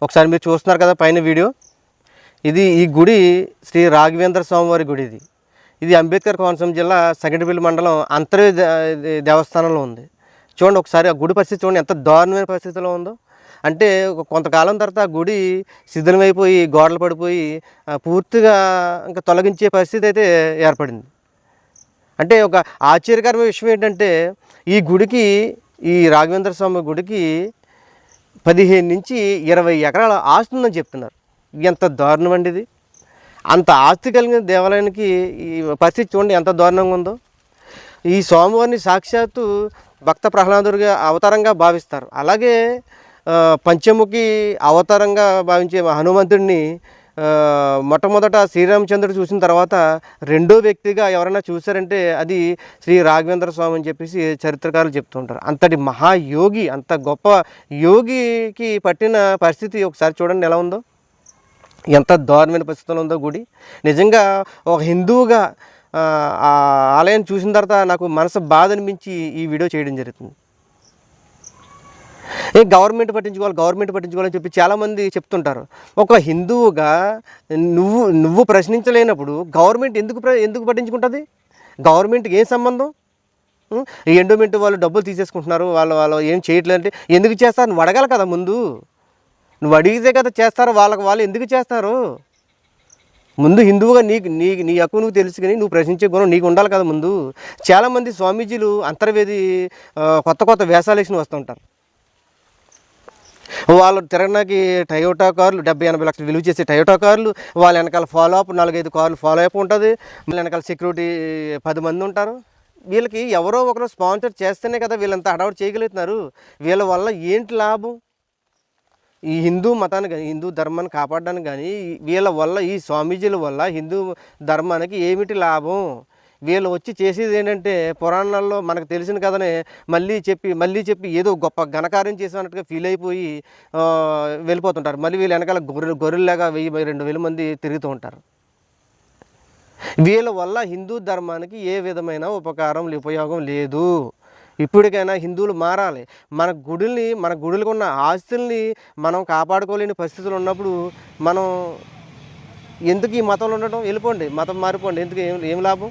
ఒకసారి మీరు చూస్తున్నారు కదా పైన వీడియో, ఈ గుడి శ్రీ రాఘవేంద్ర స్వామివారి గుడి. ఇది అంబేద్కర్ కోనసీమ జిల్లా సగటిపల్లి మండలం అంతర్వేది దేవస్థానంలో ఉంది. చూడండి ఒకసారి ఆ గుడి పరిస్థితి చూడండి, ఎంత దారుణమైన పరిస్థితిలో ఉందో. అంటే కొంతకాలం తర్వాత ఆ గుడి శిథిలమైపోయి గోడలు పడిపోయి పూర్తిగా ఇంకా తొలగించే పరిస్థితి అయితే ఏర్పడింది. అంటే ఒక ఆశ్చర్యకరమైన విషయం ఏంటంటే, ఈ రాఘవేంద్ర స్వామి గుడికి 15 నుంచి 20 ఎకరాల ఆస్తి ఉందని చెప్తున్నారు. ఎంత దారుణం అండి ఇది. అంత ఆస్తి కలిగిన దేవాలయానికి ఈ పరిస్థితి చూడండి ఎంత దారుణంగా ఉందో. ఈ స్వామివారిని సాక్షాత్తు భక్త ప్రహ్లాదుడిగా అవతారంగా భావిస్తారు. అలాగే పంచముఖి అవతారంగా భావించే హనుమంతుడిని మొట్టమొదట శ్రీరామచంద్రుడు చూసిన తర్వాత రెండో వ్యక్తిగా ఎవరైనా చూశారంటే అది శ్రీ రాఘవేంద్ర స్వామి అని చెప్పేసి చరిత్రకారులు చెప్తూ ఉంటారు. అంతటి మహాయోగి, అంత గొప్ప యోగికి పట్టిన పరిస్థితి ఒకసారి చూడండి ఎలా ఉందో, ఎంత దారుణమైన పరిస్థితుల్లో ఉందో గుడి. నిజంగా ఒక హిందువుగా ఆ ఆలయాన్ని చూసిన తర్వాత నాకు మనసు బాధ అనిపించి ఈ వీడియో చేయడం జరుగుతుంది. గవర్నమెంట్ పట్టించుకోవాలని చెప్పి చాలామంది చెప్తుంటారు. ఒక హిందువుగా నువ్వు ప్రశ్నించలేనప్పుడు గవర్నమెంట్ ఎందుకు పట్టించుకుంటుంది? గవర్నమెంట్కి ఏం సంబంధం? ఈ ఎండోమెంట్ వాళ్ళు డబ్బులు తీసేసుకుంటున్నారు, వాళ్ళు ఏం చేయట్లేదంటే ఎందుకు చేస్తారు? నువ్వు అడగాలి కదా ముందు. నువ్వు అడిగితే కదా చేస్తారు. వాళ్ళు ఎందుకు చేస్తారు? ముందు హిందువుగా నీ హక్కు నువ్వు తెలుసుకుని నువ్వు ప్రశ్నించే గుణం నీకు ఉండాలి కదా ముందు. చాలామంది స్వామీజీలు అంతర్వేది కొత్త వేషాలు వేసుకుని వస్తుంటారు. వాళ్ళు తిరగడానికి టయోటా కార్లు 70-80 లక్షలు విలువ చేసే టయోటా కార్లు, వాళ్ళ వెనకాల ఫాలో అప్ 4-5 కార్లు ఫాలో అప్ ఉంటుంది, వాళ్ళ వెనకాల సెక్యూరిటీ 10 మంది ఉంటారు. వీళ్ళకి ఎవరో ఒకరు స్పాన్సర్ చేస్తేనే కదా వీళ్ళంతా హడావుడి చేయగలుగుతున్నారు. వీళ్ళ వల్ల ఏంటి లాభం? ఈ హిందూ మతాన్ని కానీ హిందూ ధర్మాన్ని కాపాడడానికి కానీ వీళ్ళ వల్ల, ఈ స్వామీజీల వల్ల హిందూ ధర్మానికి ఏమిటి లాభం? వీళ్ళు వచ్చి చేసేది ఏంటంటే పురాణాల్లో మనకు తెలిసిన కథనే మళ్ళీ చెప్పి ఏదో గొప్ప ఘనకార్యం చేసినట్టుగా ఫీల్ అయిపోయి వెళ్ళిపోతుంటారు. మళ్ళీ వీళ్ళ వెనకాల గొర్రెల్లాగా 1000-2000 మంది తిరుగుతూ ఉంటారు. వీళ్ళ వల్ల హిందూ ధర్మానికి ఏ విధమైన ఉపయోగం లేదు. ఇప్పటికైనా హిందువులు మారాలి. మన గుడులకు ఉన్న ఆస్తుల్ని మనం కాపాడుకోలేని పరిస్థితులు ఉన్నప్పుడు మనం ఎందుకు ఈ మతంలో ఉండటం? వెళ్ళిపోండి, మతం మారిపోండి. ఎందుకు? ఏం లాభం?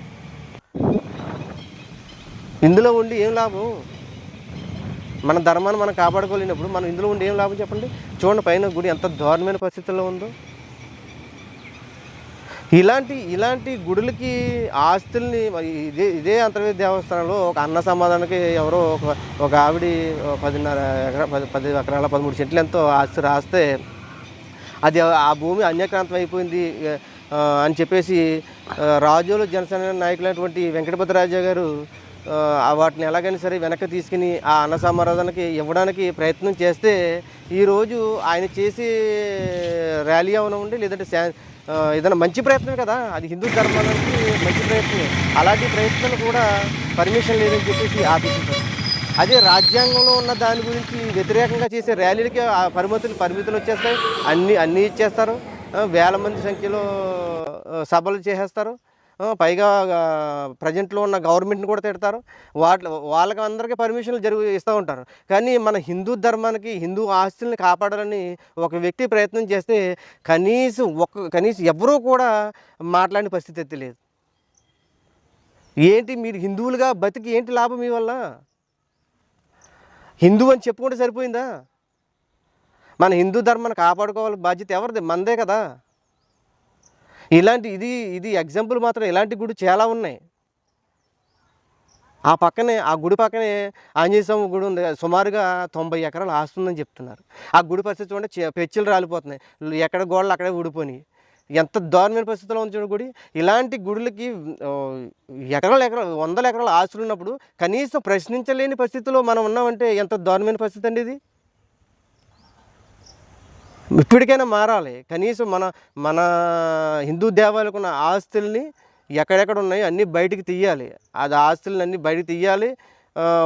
ఇందులో ఉండి ఏం లాభం? మన ధర్మాన్ని మనం కాపాడుకోలేనప్పుడు మనం ఇందులో ఉండి ఏం లాభం చెప్పండి? చూడండి పైన గుడి ఎంత దారుణమైన పరిస్థితుల్లో ఉందో. ఇలాంటి గుడులకి ఆస్తుల్ని ఇదే అంతర్వేది దేవస్థానంలో ఒక అన్న సమాధానానికి ఎవరో ఒక ఆవిడ 10 ఎకరాల 13 సెంట్లు ఎంతో ఆస్తి రాస్తే అది ఆ భూమి అన్యక్రాంతం అయిపోయింది అని చెప్పేసి రాజోలు జనసేన నాయకులైనటువంటి వెంకటపతిరాజు గారు వాటిని ఎలాగైనా సరే వెనక్కి తీసుకుని ఆ అన్న సమారాధనకి ఇవ్వడానికి ప్రయత్నం చేస్తే ఈరోజు ఆయన చేసే ర్యాలీ అవనండి లేదంటే ఏదైనా మంచి ప్రయత్నం కదా, అది హిందూ ధర్మానికి మంచి ప్రయత్నం. అలాంటి ప్రయత్నాలు కూడా పర్మిషన్ లేదని చెప్పేసి ఆపేసింటారు. అదే రాజ్యాంగంలో ఉన్న దాని గురించి వ్యతిరేకంగా చేసే ర్యాలీలకి ఆ పరిమితులు వచ్చేస్తాయి, అన్నీ ఇచ్చేస్తారు. వేల మంది సంఖ్యలో సభలు చేసేస్తారు. పైగా ప్రజెంట్లో ఉన్న గవర్నమెంట్ని కూడా తిడతారు. వాళ్ళకి అందరికీ పర్మిషన్లు ఇస్తూ ఉంటారు. కానీ మన హిందూ ధర్మానికి హిందూ ఆస్తుల్ని కాపాడాలని ఒక వ్యక్తి ప్రయత్నం చేస్తే కనీసం ఎవరూ కూడా మాట్లాడిన పరిస్థితి అయితే లేదు. ఏంటి మీరు హిందువులుగా బతికి ఏంటి లాభం మీ వల్ల? హిందువు అని చెప్పుకుంటే సరిపోయిందా? మన హిందూ ధర్మాన్ని కాపాడుకోవాలి బాధ్యత ఎవరిది? మనదే కదా. ఇది ఎగ్జాంపుల్ మాత్రం. ఇలాంటి గుడి చాలా ఉన్నాయి. ఆ గుడి పక్కనే ఆంజనేయ స్వామి గుడి ఉంది. సుమారుగా 90 ఎకరాలు ఆస్తుందని చెప్తున్నారు. ఆ గుడి పరిస్థితి చూడండి, పెచ్చులు రాలిపోతున్నాయి, ఎక్కడ గోడలు అక్కడే ఊడిపోయినాయి. ఎంత దారుణమైన పరిస్థితిలో ఉంది చూడండి గుడి. ఇలాంటి గుడులకి వందల ఎకరాల ఆస్తులు ఉన్నప్పుడు కనీసం ప్రశ్నించలేని పరిస్థితిలో మనం ఉన్నామంటే ఎంత దారుణమైన పరిస్థితి అండి ఇది. ఇప్పటికైనా మారాలి. కనీసం మన హిందూ దేవాలయాలకు ఉన్న ఆస్తుల్ని ఎక్కడెక్కడ ఉన్నాయో అన్నీ బయటికి తీయాలి. ఆస్తులని అన్నీ బయటికి తీయాలి.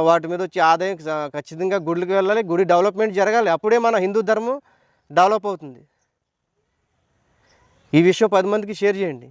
వాటి మీద వచ్చే ఆదాయం ఖచ్చితంగా గుడికి వెళ్ళాలి. గుడి డెవలప్మెంట్ జరగాలి. అప్పుడే మన హిందూ ధర్మం డెవలప్ అవుతుంది. ఈ విషయం 10 మందికి షేర్ చేయండి.